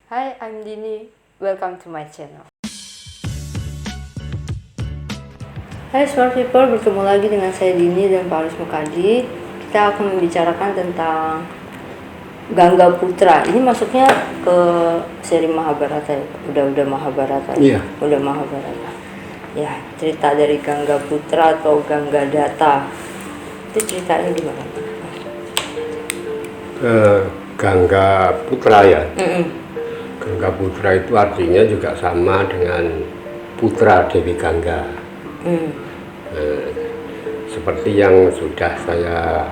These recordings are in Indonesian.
Hi, I'm Dini. Welcome to my channel. Hai smart people, bertemu lagi dengan saya Dini dan Pak Aris Mukadi. Kita akan membicarakan tentang Gangga Putra. Ini masuknya ke seri Mahabharata ya? Udah Mahabharata. Iya. Udah Mahabharata. Ya, cerita dari Gangga Putra atau Gangga Data. Itu ceritanya gimana? Gangga Putra ya. Gangga Putra itu artinya juga sama dengan putra Dewi Gangga. Seperti yang sudah saya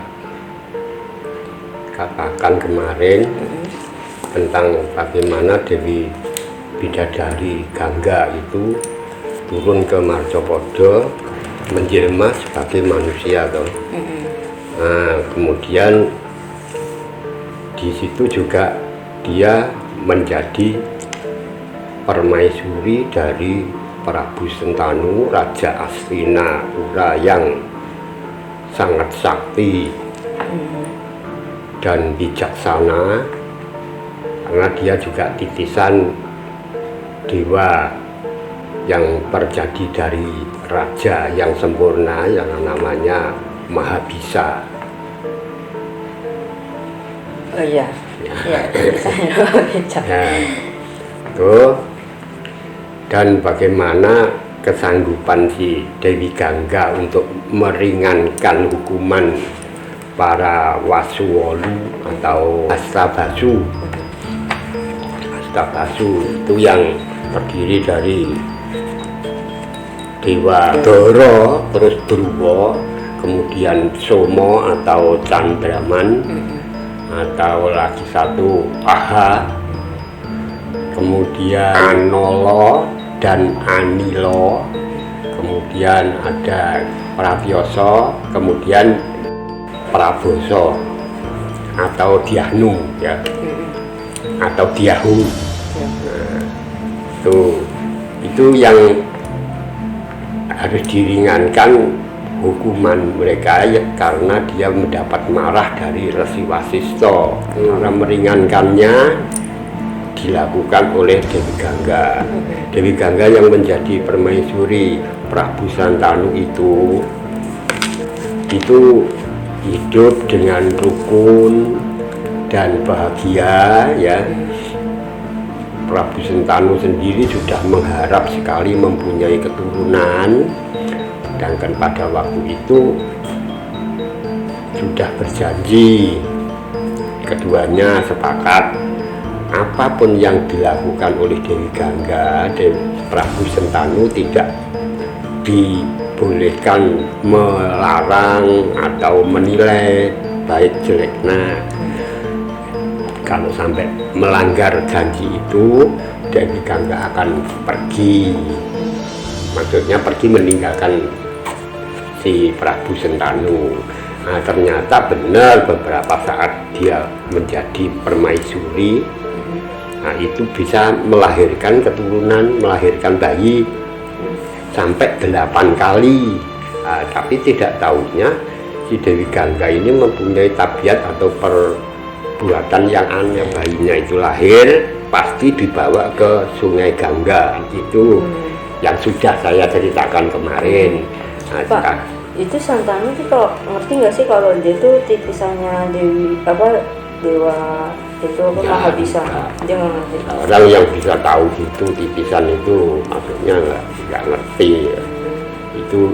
katakan kemarin tentang bagaimana Dewi Bidadari Gangga itu turun ke Marcopodo menjelma sebagai manusia toh. Nah, kemudian di situ juga dia menjadi permaisuri dari Prabu Sentanu, Raja Astinapura yang sangat sakti dan bijaksana, karena dia juga titisan dewa yang terjadi dari raja yang sempurna yang namanya Mahabisa. Oh iya. Ya, Nah, itu dan bagaimana kesanggupan si Dewi Gangga untuk meringankan hukuman para Wasuwolu atau Astabasu itu yang terdiri dari Dewa Doro, terus Druwa, kemudian Somo atau Candraman, atau lagi satu Aha, kemudian Anolo dan Anilo, kemudian ada Pratyoso, kemudian Praboso atau Diahnu ya, atau Diahu. Nah, itu yang harus diringankan hukuman mereka ya, karena dia mendapat marah dari Resi Wasisto. Cara meringankannya dilakukan oleh Dewi Gangga. Dewi Gangga yang menjadi permaisuri Prabu Santanu itu hidup dengan rukun dan bahagia ya. Prabu Sentanu sendiri sudah mengharap sekali mempunyai keturunan, sedangkan pada waktu itu sudah berjanji, keduanya sepakat apapun yang dilakukan oleh Dewi Gangga dan Prabu Sentanu tidak dibolehkan melarang atau menilai baik jeleknya. Kalau sampai melanggar janji itu, Dewi Gangga akan pergi, maksudnya pergi meninggalkan si Prabu Sentanu. Nah, ternyata benar beberapa saat dia menjadi permaisuri, nah itu bisa melahirkan keturunan, melahirkan bayi sampai 8 kali. Nah, tapi tidak tahunya si Dewi Gangga ini mempunyai tabiat atau perbuatan yang aneh. Bayinya itu lahir pasti dibawa ke Sungai Gangga, itu yang sudah saya ceritakan kemarin. Nah, Pak, itu Santanu tuh kalau ngerti nggak sih kalau dia tuh titisannya dewa itu Ya, Mahabisa? enggak. Dia nggak ngerti. Orang yang bisa tahu gitu titisan itu maksudnya nggak ngerti. Itu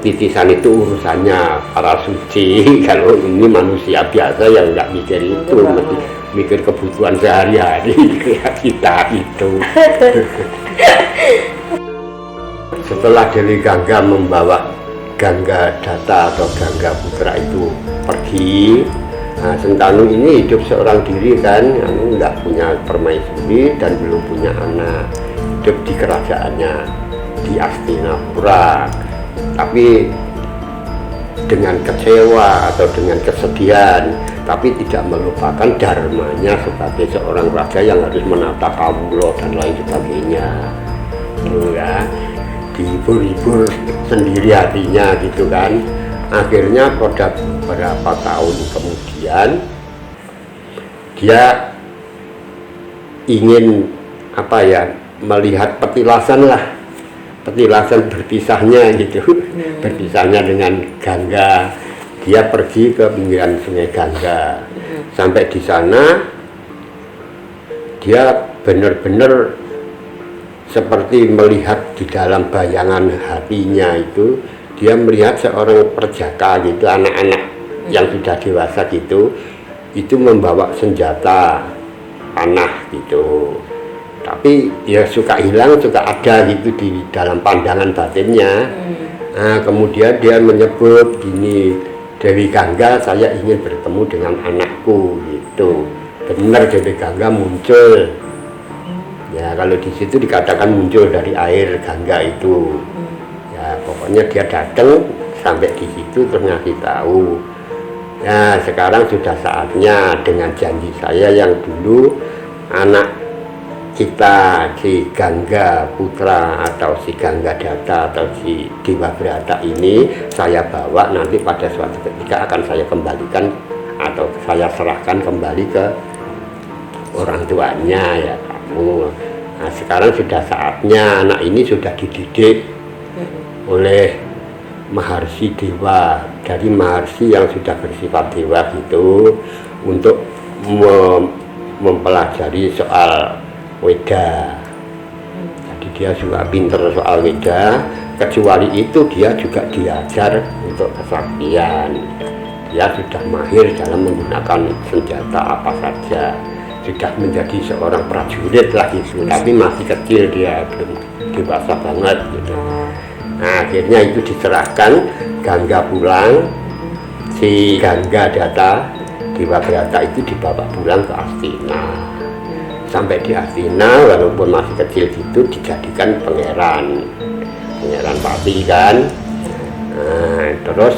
titisan itu urusannya para suci. Kalau ini manusia biasa yang nggak mikir itu, mesti mikir kebutuhan sehari-hari kayak kita itu. Setelah Dewi Gangga membawa Gangga Data atau Gangga Putra itu pergi, nah, Sentanu ini hidup seorang diri kan, nggak punya permaisuri dan belum punya anak, hidup di kerajaannya di Astinapura, tapi dengan kecewa atau dengan kesedihan, tapi tidak melupakan dharmanya sebagai seorang raja yang harus menata kawula dan lain sebagainya, ya, dihibur-hibur sendiri hatinya gitu kan. Akhirnya pada beberapa tahun kemudian dia ingin apa ya, melihat petilasan berpisahnya gitu. Berpisahnya dengan Gangga. Dia pergi ke pinggiran sungai Gangga. Sampai di sana dia benar-benar seperti melihat di dalam bayangan hatinya itu, dia melihat seorang perjaka gitu, anak-anak yang sudah dewasa gitu, itu membawa senjata panah gitu. Tapi ya suka hilang, suka ada gitu di dalam pandangan batinnya. Nah, kemudian dia menyebut gini, Dewi Gangga, saya ingin bertemu dengan anakku gitu. Benar Dewi Gangga muncul. Ya kalau di situ dikatakan muncul dari air Gangga itu. Ya pokoknya dia datang sampai di situ terus ngasih tahu. Ya sekarang sudah saatnya dengan janji saya yang dulu, anak kita si Gangga Putra atau si Gangga Data atau si Dewa Brata ini saya bawa nanti pada suatu ketika akan saya kembalikan atau saya serahkan kembali ke orang tuanya ya kamu. Nah sekarang sudah saatnya anak ini sudah dididik oleh Maharsi Dewa, dari Maharsi yang sudah bersifat dewa gitu, untuk mempelajari soal Weda. Jadi dia juga pinter soal Weda, kecuali itu dia juga diajar untuk kesaktian. Dia sudah mahir dalam menggunakan senjata apa saja, sudah menjadi seorang prajurit lah gitu, tapi masih kecil, dia belum dewasa banget gitu. Nah akhirnya itu diserahkan, Gangga pulang, si Gangga Data Dewa Brata itu dibawa pulang ke Astina. Sampai di Astina walaupun masih kecil gitu dijadikan pangeran Pati kan. Nah, terus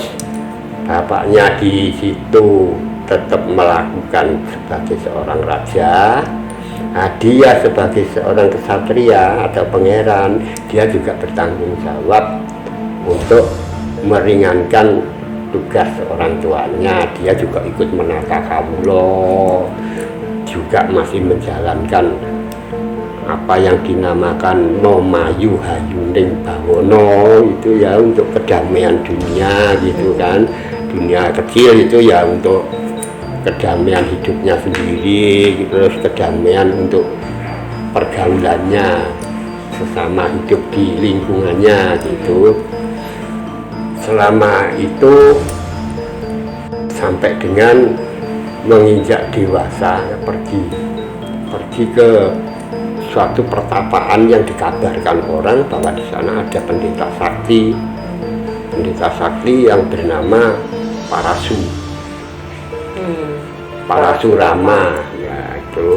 bapaknya di situ tetap melakukan sebagai seorang raja. Nah, dia sebagai seorang kesatria atau pangeran, dia juga bertanggung jawab untuk meringankan tugas orang tuanya. Dia juga ikut menata kawula, juga masih menjalankan apa yang dinamakan Nomayu Hayuning Bawono itu ya, untuk kedamaian dunia gitu kan. Dunia kecil itu ya untuk kedamaian hidupnya sendiri, terus kedamaian untuk pergaulannya sesama hidup di lingkungannya gitu. Selama itu sampai dengan menginjak dewasa ya, pergi ke suatu pertapaan yang dikabarkan orang bahwa di sana ada pendeta sakti yang bernama Parasurama ya. Itu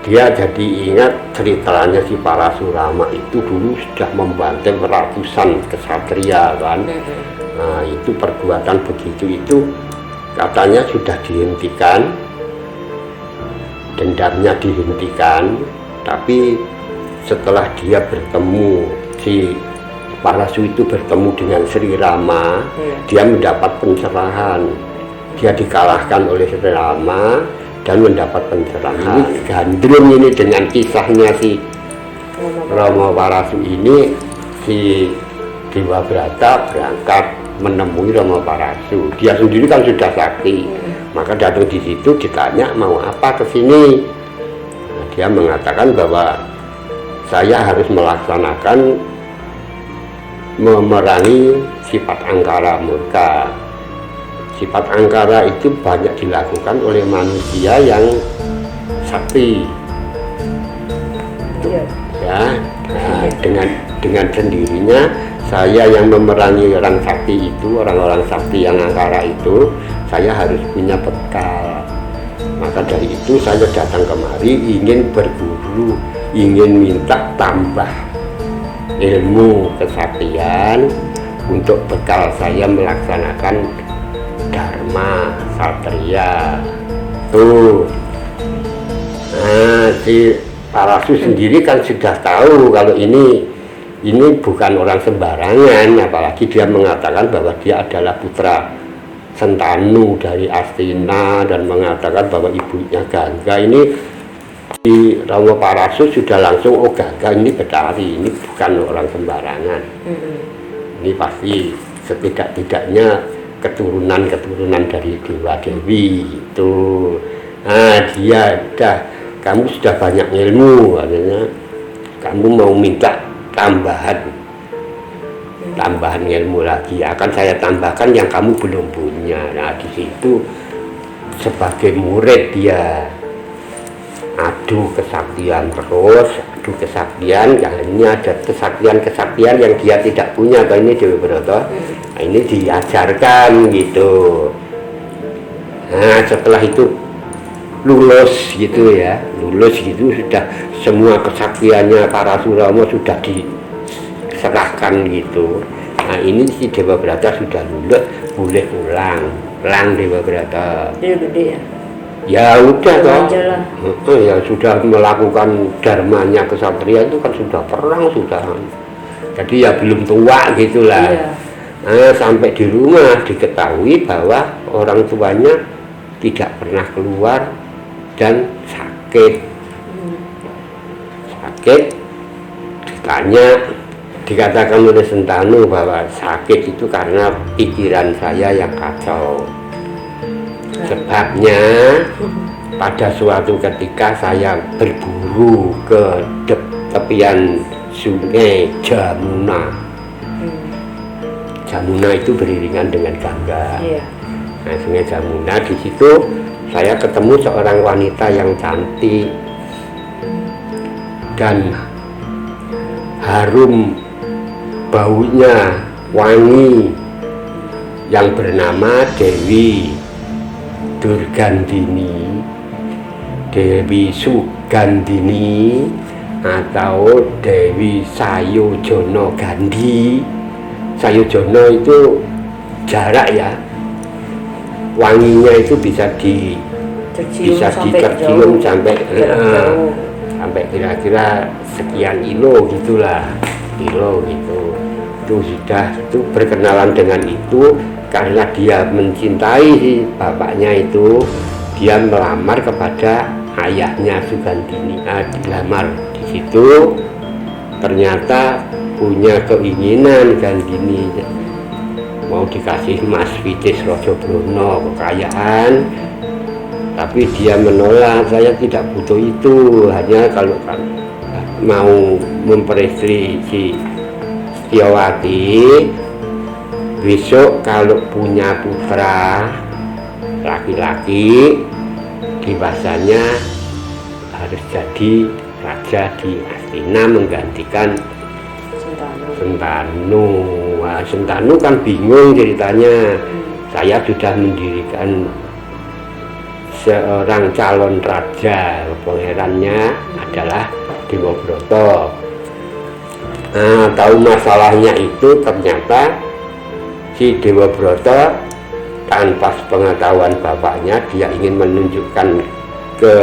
dia jadi ingat ceritanya si Parasurama itu dulu sudah membantai ratusan kesatria kan. Nah itu perbuatan begitu itu katanya sudah dihentikan, dendamnya dihentikan, tapi setelah dia bertemu, si Parasu itu bertemu dengan Sri Rama, dia mendapat pencerahan. Dia dikalahkan oleh Sri Rama dan mendapat pencerahan. Gandrung ini dengan kisahnya si Rama Parasu ini, si Dewa Brata berangkat menemui Rama Parasu. Dia sendiri kan sudah sakti, maka datang di situ ditanya mau apa ke sini. Nah, dia mengatakan bahwa saya harus melaksanakan memerangi sifat angkara murka. Sifat angkara itu banyak dilakukan oleh manusia yang sakti. Ya, nah, dengan sendirinya saya yang memerangi orang sakti itu, orang-orang sakti yang angkara itu, saya harus punya bekal. Maka dari itu saya datang kemari ingin berguru, ingin minta tambah ilmu kesaktian untuk bekal saya melaksanakan dharma satria tuh. Nah si Parasu sendiri kan sudah tahu kalau ini bukan orang sembarangan, apalagi dia mengatakan bahwa dia adalah putra Sentanu dari Astina dan mengatakan bahwa ibunya Gangga ini Di Romo Parasus sudah langsung, oh Gangga ini Betari, ini bukan orang sembarangan. Ini pasti setidak-tidaknya keturunan dari Dewa Dewi itu. Nah dia kamu sudah banyak ilmu, artinya kamu mau minta tambahan ilmu lagi, akan saya tambahkan yang kamu belum punya. Nah di situ sebagai murid dia adu kesaktian terus, ini ada kesaktian yang dia tidak punya, atau ini Dewi Broto. Nah, ini diajarkan gitu. Nah setelah itu lulus gitu sudah semua kesaktiannya para Surama sudah diserahkan gitu. Nah ini si Dewa Brata sudah lulus, boleh pulang Dewa Brata. Dia gede ya? Ya udah toh, ya sudah melakukan dharmanya kesatria itu kan sudah perang sudah, jadi ya belum tua gitulah. Nah, sampai di rumah diketahui bahwa orang tuanya tidak pernah keluar dan sakit. Dikatakan oleh Sentanu bahwa sakit itu karena pikiran saya yang kacau. Sebabnya pada suatu ketika saya berburu ke tepian sungai Jamuna. Jamuna itu beriringan dengan Gangga. Nah, sungai Jamuna, di situ saya ketemu seorang wanita yang cantik dan harum baunya, wangi, yang bernama Dewi Durgandini, Dewi Sugandini, atau Dewi Sayojono Gandhi. Sayojono itu jarak ya, wanginya itu bisa ditercium sampai kira-kira sekian kilo gitulah, gitu. Itu sudah berkenalan dengan itu. Karena dia mencintai si bapaknya itu, dia melamar kepada ayahnya Sugandini. Dilamar di situ, ternyata punya keinginan Gandini mau dikasih Mas Vitis Rajabrono, kekayaan, tapi dia menolak. Saya tidak butuh itu, hanya kalau mau memperistri si Setyawati, besok kalau punya putra laki-laki dewasanya harus jadi raja di Astina menggantikan Sentanu. Nah, Sentanu kan bingung ceritanya. Saya sudah mendirikan seorang calon raja, pangerannya adalah Dewa Broto. Nah, tahu masalahnya itu ternyata si Dewa Broto tanpa pengetahuan bapaknya, dia ingin menunjukkan ke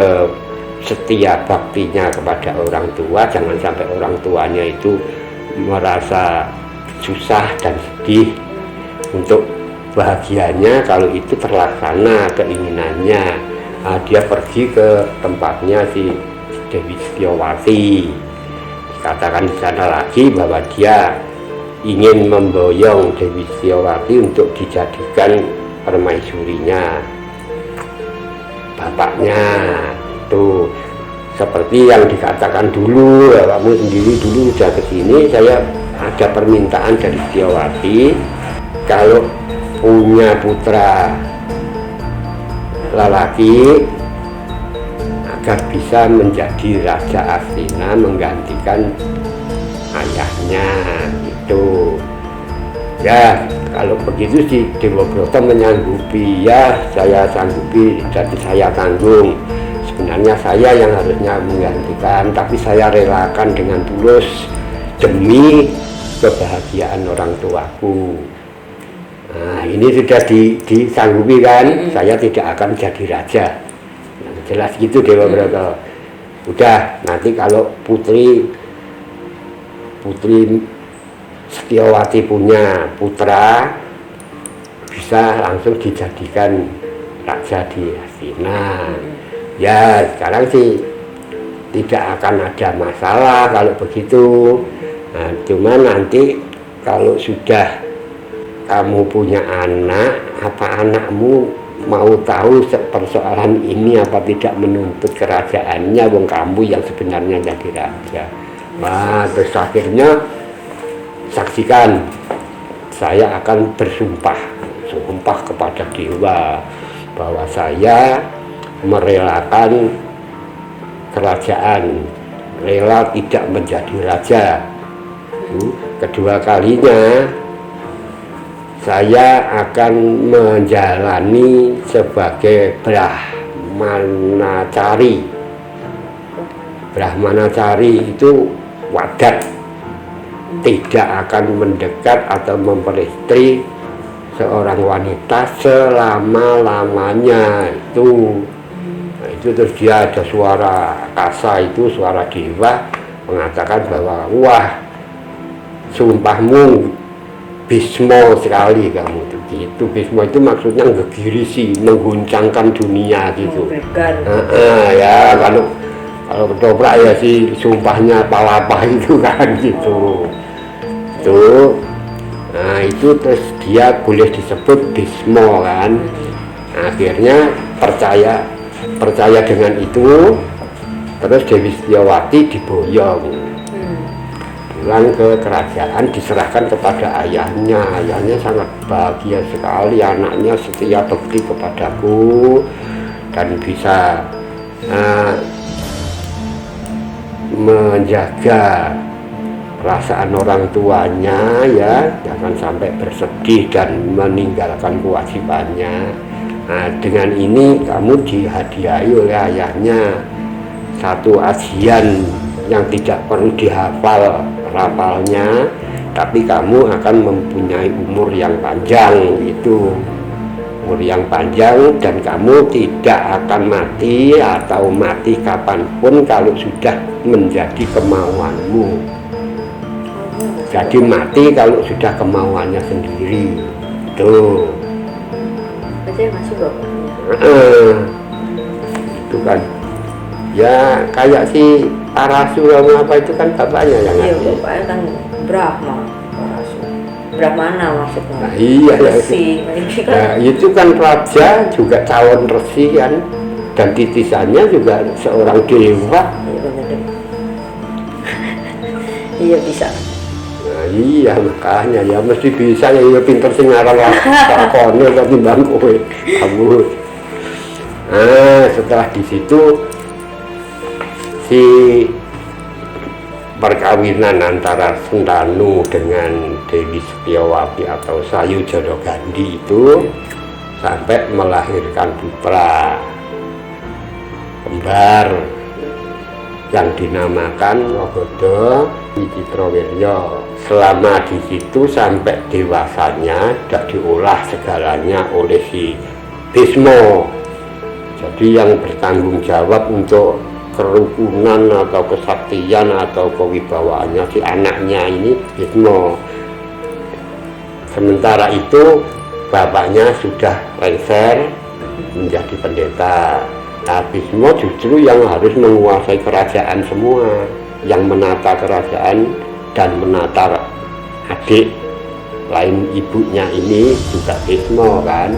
setia baktinya kepada orang tua, jangan sampai orang tuanya itu merasa susah dan sedih. Untuk bahagianya kalau itu terlaksana keinginannya, dia pergi ke tempatnya si Dewi Setyawati. Katakan di sana lagi bahwa dia ingin memboyong Dewi Setyawati untuk dijadikan permaisurinya bapaknya. Tuh seperti yang dikatakan dulu, kamu sendiri dulu udah kesini, saya ada permintaan dari Setyawati kalau punya putra lelaki agar bisa menjadi Raja Astina menggantikan ayahnya itu. Ya kalau begitu sih Dewa Broto menyanggupi, ya saya sanggupi, jadi saya tanggung. Sebenarnya saya yang harusnya menggantikan, tapi saya relakan dengan tulus demi kebahagiaan orang tuaku. Nah ini sudah disanggupi kan, saya tidak akan jadi raja. Nah, jelas gitu Dewa Broto. Udah, nanti kalau putri Setyawati punya putra, bisa langsung dijadikan raja di Astina. Ya sekarang sih tidak akan ada masalah kalau begitu. Nah, cuma nanti kalau sudah kamu punya anak, apa anakmu mau tahu persoalan ini apa tidak menuntut kerajaannya, wong kamu yang sebenarnya jadi raja. Nah, terus akhirnya saksikan, saya akan bersumpah kepada dewa bahwa saya merelakan kerajaan, rela tidak menjadi raja. Kedua kalinya saya akan menjalani sebagai Brahmanacari. Brahmanacari itu wadat, tidak akan mendekat atau memperistri seorang wanita selama-lamanya. Itu terus dia ada suara kasa, itu suara dewa mengatakan bahwa wah, sumpahmu Bismo sekali kamu itu. Bismo itu maksudnya ngegirisi, mengguncangkan dunia gitu. Ya kalau ketoprak ya sih sumpahnya palapa itu kan gitu. Nah itu terus dia boleh disebut Bismo kan. Akhirnya percaya dengan itu, terus Dewi Setiawati diboyong pulang ke kerajaan, diserahkan kepada ayahnya. Ayahnya sangat bahagia sekali, anaknya setia bekti kepadaku dan bisa menjaga perasaan orang tuanya, ya jangan sampai bersedih dan meninggalkan kewajibannya. Nah, dengan ini kamu dihadiahi oleh ayahnya satu ajian yang tidak perlu dihafal rapalnya, tapi kamu akan mempunyai umur yang panjang. Itu umur yang panjang dan kamu tidak akan mati atau mati kapanpun kalau sudah menjadi kemauanmu. Jadi mati kalau sudah kemauannya sendiri. Tuh. Berarti masih bapaknya. Itu kan. Ya kayak si Parasura apa itu kan bapaknya yang iya, ngasih. bapaknya kan Brahma, Parasura. Brahmana maksudnya. Nah, iya ya. Resi. Nah, itu kan raja juga calon resi kan, dan titisannya juga seorang dewa. Iya benar. Iya bisa. Nah, iya makanya ya mesti bisa ya pinter sing aran takone kok timbang kowe. Kamu. Nah, setelah di situ si perkawinan antara Sentanu dengan Dewi Setiawati atau Sayu Jodogandi itu sampai melahirkan putra kembar yang dinamakan Logodo Wicitrawirya. Selama di situ sampai dewasanya tidak diolah segalanya oleh si Bismo. Jadi yang bertanggung jawab untuk kerukunan atau kesaktian atau kewibawaannya si anaknya ini Bismo. Sementara itu bapaknya sudah lengser menjadi pendeta. Nah, Bismo justru yang harus menguasai kerajaan semua, yang menata kerajaan dan menata adik lain ibunya ini juga Bismo kan.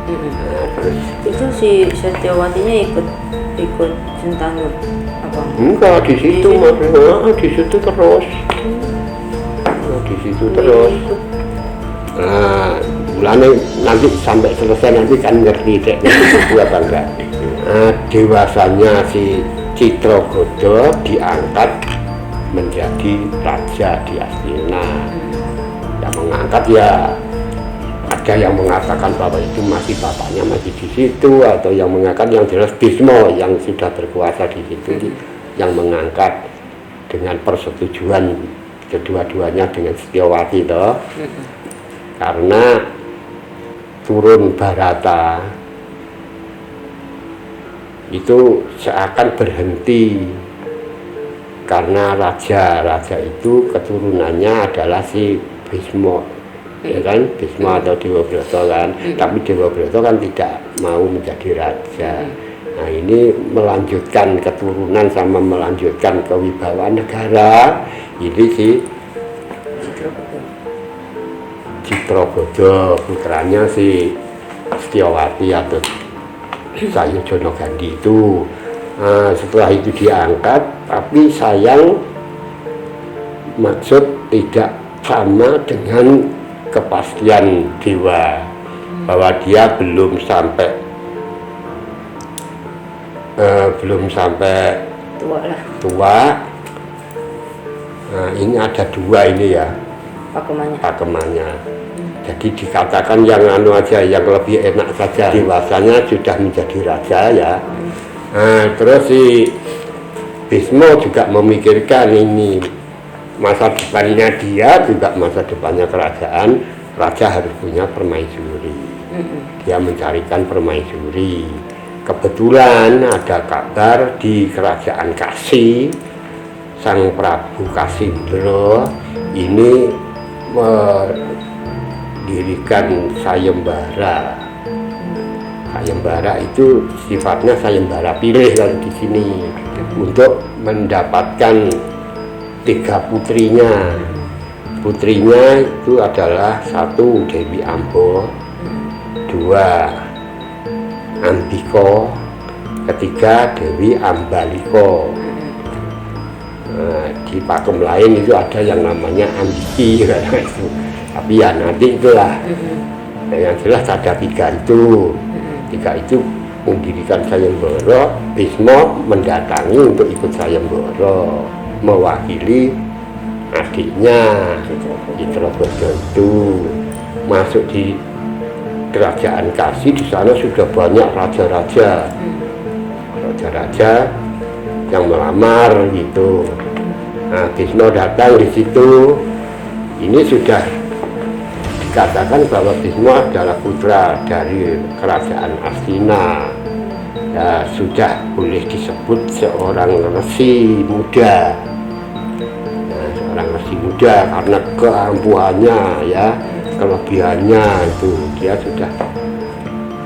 Nah, terus Itu si Setiawatinya ikut Sentanu apa? enggak di situ maksudnya, di situ terus. Nah, di situ terus. Nah, bulannya nanti sampai selesai nanti kan ngerti deh itu apa enggak. Nah, dewasanya si Citragoda diangkat menjadi raja di Astina. Yang mengangkat ya ada yang mengatakan bahwa itu masih bapaknya masih di situ, atau yang mengangkat yang jelas Bismo yang sudah berkuasa di situ yang mengangkat dengan persetujuan kedua-duanya dengan Setiawati toh. Karena turun Barata itu seakan berhenti karena raja itu keturunannya adalah si Bismo, ya kan, Bismo atau Dewa Brata kan. Tapi Dewa Brata kan tidak mau menjadi raja. Nah ini melanjutkan keturunan sama melanjutkan kewibawaan negara. Ini si Citrabada, putranya si Setyawati atau Sayujono Gandhi itu. Nah, setelah itu diangkat, tapi sayang maksud tidak sama dengan kepastian dewa, bahwa dia belum sampai tua. Nah, ini ada dua ini ya pakemannya. Jadi dikatakan yang anu aja, yang lebih enak saja, dewasanya sudah menjadi raja ya. Nah, terus si Bisma juga memikirkan ini masa depannya dia, juga masa depannya kerajaan. Raja harus punya permaisuri. Dia mencarikan permaisuri. Kebetulan ada kabar di kerajaan Kasi, Sang Prabu Kasindra ini mendirikan sayembara. Sayembara itu sifatnya sayembara pilih kalau di sini, untuk mendapatkan 3 putrinya. Putrinya itu adalah 1 Dewi Ambo, 2 Ambiko, 3 Dewi Ambaliko. Nah, di pakem lain itu ada yang namanya Ambiki itu. Tapi ya nanti itulah. Nah, yang jelas ada 3 itu. 3 itu mendirikan sayembara. Bisma mendatangi untuk ikut sayembara, mewakili adiknya Citrabada itu masuk di kerajaan Kasi. Di sana sudah banyak raja-raja yang melamar gitu. Nah, Bisma datang di situ. Ini sudah dikatakan bahwa Bisma adalah putra dari kerajaan Astina. Ya, sudah boleh disebut seorang resi muda. Nah, seorang resi muda karena keampuhannya ya, kelebihannya itu dia sudah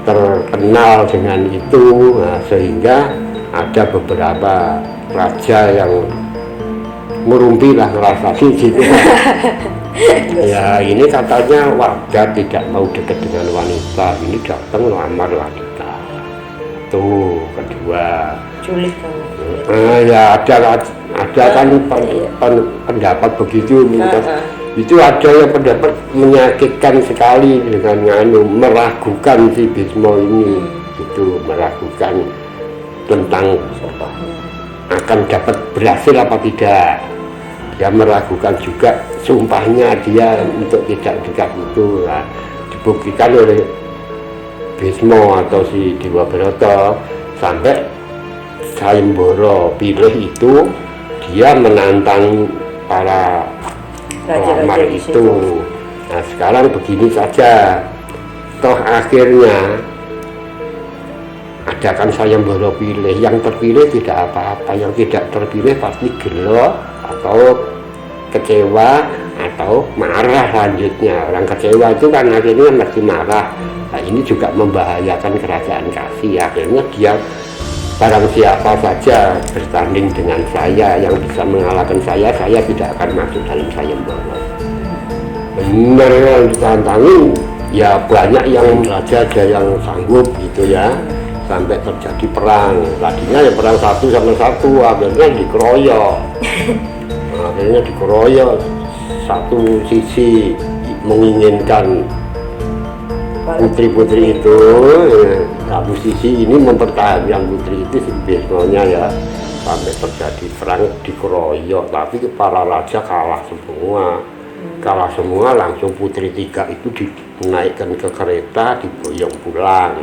terkenal dengan itu. Nah, sehingga ada beberapa raja yang merumpi lah ngerasani gitu. Ya ini katanya warga tidak mau dekat dengan wanita, ini datang lamar wanita. Tuh kedua. Culik kan. Ya ada kan pendapat begitu. Itu ada yang pendapat menyakitkan sekali dengan meragukan si Bisma ini, itu meragukan tentang akan dapat berhasil apa tidak. Dia meragukan juga sumpahnya dia untuk tidak dekat itu. Nah, dibuktikan oleh Bisma atau si Dewa Brata sampai sayembara pilih itu dia menantang para pelamar itu. Nah, sekarang begini saja, toh akhirnya adakan sayembara pilih, yang terpilih tidak apa-apa, yang tidak terpilih pasti gelo atau kecewa atau marah. Selanjutnya orang kecewa itu kan akhirnya mesti marah. Nah, ini juga membahayakan kerajaan Kasi. Akhirnya dia barang siapa saja bertanding dengan saya yang bisa mengalahkan saya tidak akan masuk dalam sayembara. Benar yang ditantangin ya, banyak yang raja ada yang sanggup gitu ya, sampai terjadi perang. Tadinya ya perang 1 sama 1, akhirnya dikeroyok. Akhirnya dikeroyok, satu sisi menginginkan putri-putri itu, satu sisi ini mempertahankan putri itu si Bismanya ya, sampai terjadi perang dikeroyok. Tapi para raja kalah semua, langsung putri 3 itu dinaikkan ke kereta, diboyong pulang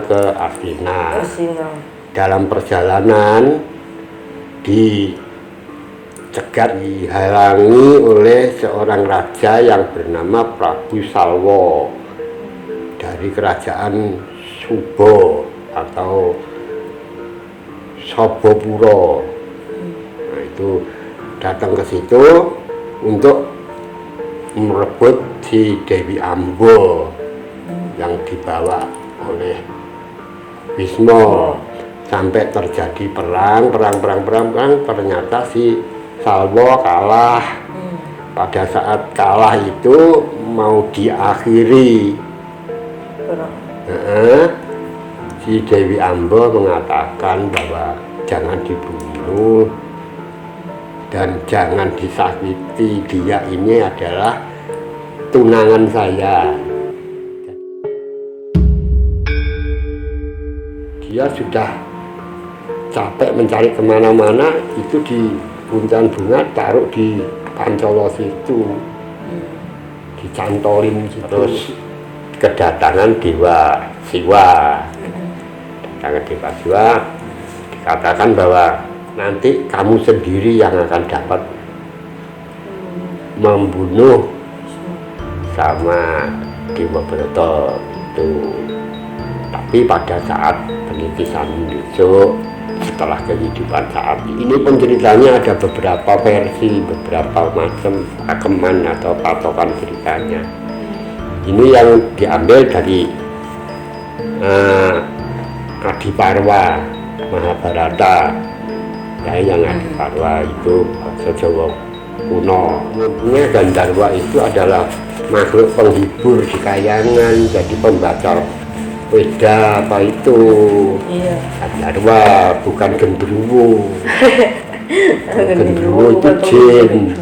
ke Astina. Dalam perjalanan dicegat, dihalangi oleh seorang raja yang bernama Prabu Salwa dari kerajaan Suba atau Sobopuro. Nah, itu datang ke situ untuk merebut si Dewi Ambo yang dibawa oleh Wisma. Sampai terjadi perang, ternyata si Salwa kalah. Pada saat kalah itu mau diakhiri. Si Dewi Amba mengatakan bahwa jangan dibunuh dan jangan disakiti, dia ini adalah tunangan saya. Dia sudah capek mencari kemana-mana, itu di buntan bunga taruh di Pancolo situ, dicantolin gitu. Terus kedatangan Dewa Siwa, dikatakan bahwa nanti kamu sendiri yang akan dapat membunuh sama Dewa Broto itu. Tapi pada saat penitisan besok, setelah kehidupan saat ini pun ceritanya ada beberapa versi, beberapa macam pakeman atau patokan ceritanya. Ini yang diambil dari Adiparwa Mahabharata, ya, yang Adiparwa itu bahasa Jawa kuno. Umumnya Gandharwa itu adalah makhluk penghibur di kayangan, jadi pembaca Weda apa itu. Iya. Gandharwa bukan gendruwo. Gendruwo itu jin.